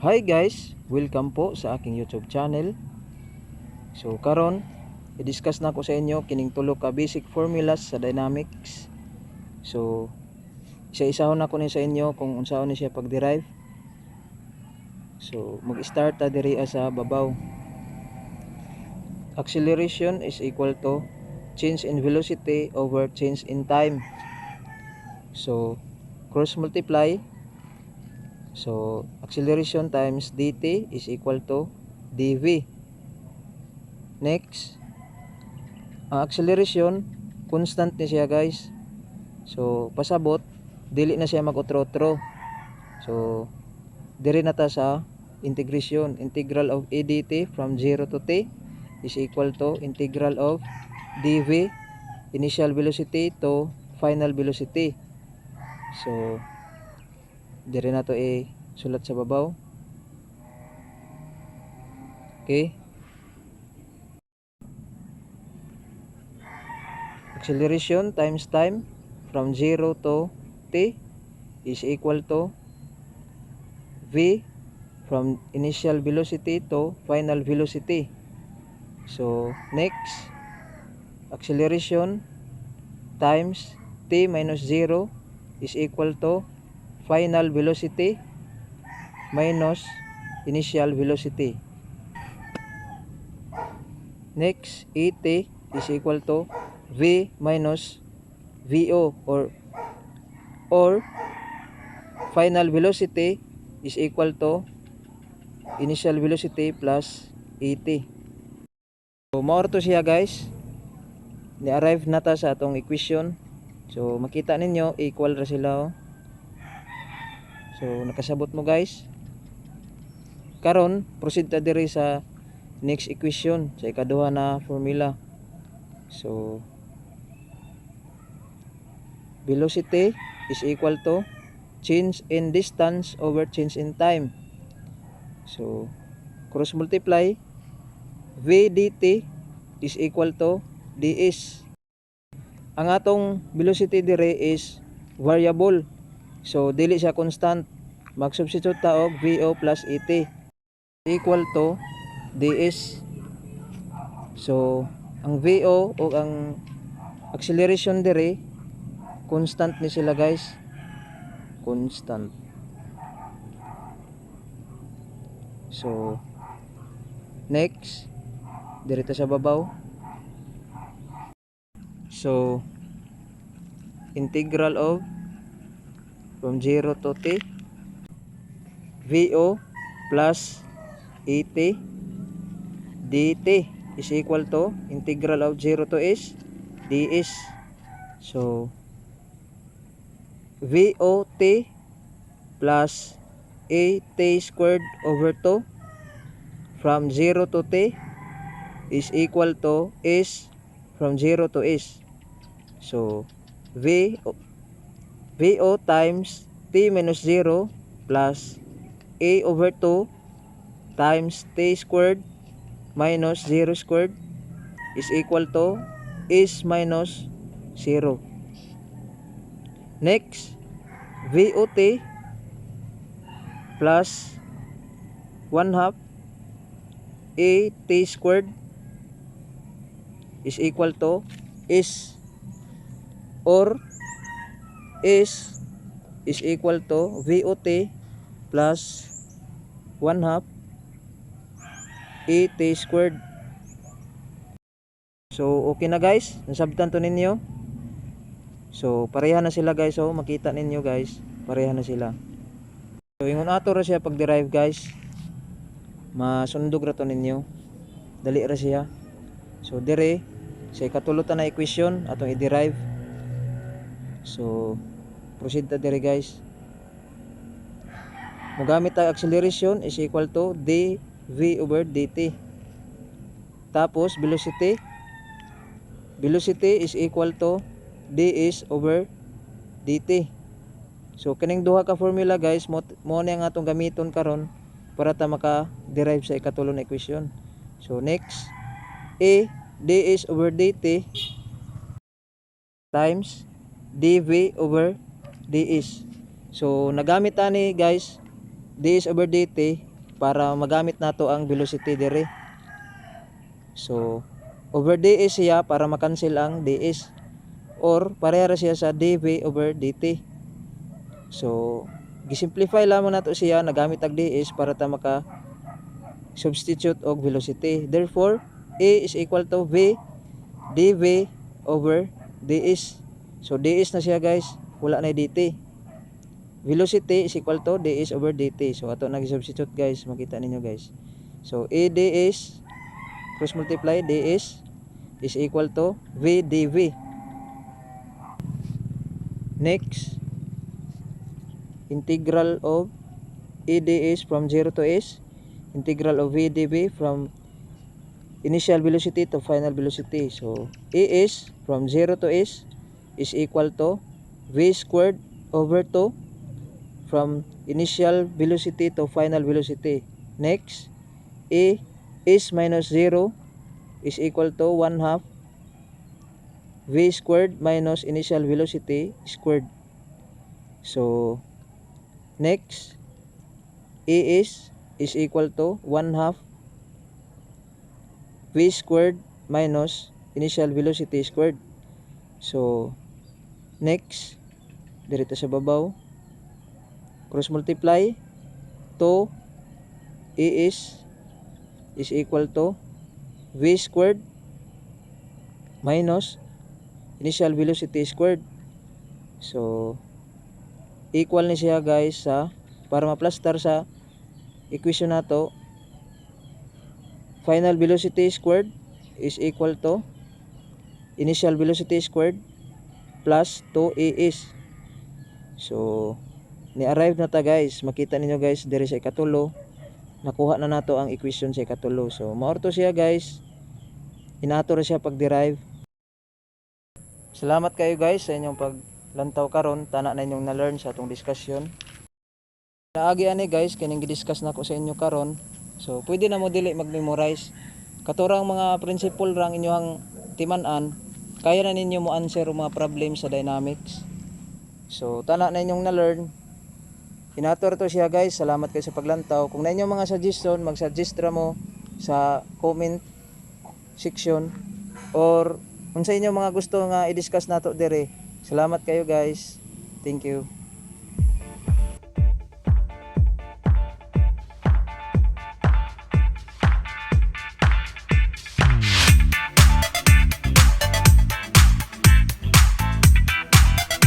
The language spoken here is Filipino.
Hi guys, welcome po sa aking YouTube channel. So karon i-discuss na ko sa inyo kining tulo ka basic formulas sa dynamics. So isa-isahon na ko ni sa inyo kung unsaon ni siya pag-derive. So mag-start ta diri sa babaw. Acceleration is equal to change in velocity over change in time. So cross multiply. So acceleration times dt is equal to dv. Next, ang acceleration constant ni siya guys. So pasabot dili na siya mag-utro-utro. So diri na ta sa integration. Integral of a dt from 0 to t is equal to integral of dv initial velocity to final velocity. So diri na to sulat sa babaw. Okay, acceleration times time from 0 to t is equal to v from initial velocity to final velocity. So next, acceleration times t minus 0 is equal to final velocity minus initial velocity. Next, at is equal to v minus vo or final velocity is equal to initial velocity plus at. So mao to siya guys. Ni-arrive na ta sa atong equation. So makita ninyo equal ra sila oh. So nakasabot mo guys. Karon proceed ta diri sa next equation sa ikaduha na formula. So velocity is equal to change in distance over change in time. So cross multiply v dt is equal to ds. Ang atong velocity dire is variable. So dili siya constant. Mag-substitute ta og vo plus at equal to ds. So ang vo o ang acceleration dire constant ni sila guys. Constant. So next, dirito sa babaw. So integral of from 0 to t vo plus at dt is equal to integral of 0 to s ds. So vot plus at squared over 2 from 0 to t is equal to s from 0 to s. So vo times t minus 0 plus a over 2 times t squared minus 0 squared is equal to s minus 0. Next, vot plus 1/2 a t squared is equal to s, or s is equal to vot plus 1/2 a t squared. So okay na guys, nasabtan to ninyo. So pareha na sila guys, so makita ninyo guys, pareha na sila. So ingon ato ra siya pag-derive guys. Masundog ra to ninyo. Dali ra siya. So dire sa ikatulutan na equation atong i-derive. So proceed ta dire guys. Mogamit ta acceleration is equal to dv over dt. Tapos velocity is equal to ds over dt. So kining duha ka formula guys mo ni ang atong gamiton karon para ta maka-derive sa ikatulo na equation. So next, a ds over dt times dv over ds. So nagamit ani guys ds over dt para magamit nato ang velocity dire. So over ds siya para makancel ang ds, or pareha siya sa dv over dt. So gisimplify lamang nato siya nagamit ang ds para ta maka substitute og velocity. Therefore a is equal to v dv over ds. So ds na siya guys, wala na dt. Velocity is equal to ds over dt. So ato nag-substitute guys, makita ninyo guys. So a ds cross multiply ds is equal to v dv. Next, integral of a ds from 0 to s, integral of v dv from initial velocity to final velocity. So a is from 0 to s is equal to v squared over 2 from initial velocity to final velocity. Next, a is minus 0 is equal to 1/2 v squared minus initial velocity squared. So next, a is equal to 1/2 v squared minus initial velocity squared. So next, dito sa babaw, cross multiply to a is equal to v squared minus initial velocity squared. So equal ni siya guys sa, para ma-plaster sa equation nato, final velocity squared is equal to initial velocity squared plus 2a is. So ni-arrive na ta guys, makita ninyo guys dire sa ikatulo, nakuha na nato ang equation sa ikatulo. So maorto siya guys, inato ra siya pag-derive. Salamat kayo guys sa inyong paglantaw karon, tana na inyong na-learn sa atong discussion. Naagi ani guys kining gi-discuss nako sa inyo karon. So pwede na mo dili mag-memorize. Katurang mga principle rang inyong timan-an, kaya na ninyo mo answer mga problem sa dynamics. So tana na inyong na-learn. Inator to siya guys. Salamat kayo sa paglantaw. Kung na inyong mga suggestion, mag-suggest ra mo sa comment section, or kung sa inyo mga gusto nga i-discuss nato dire. Salamat kayo guys. Thank you.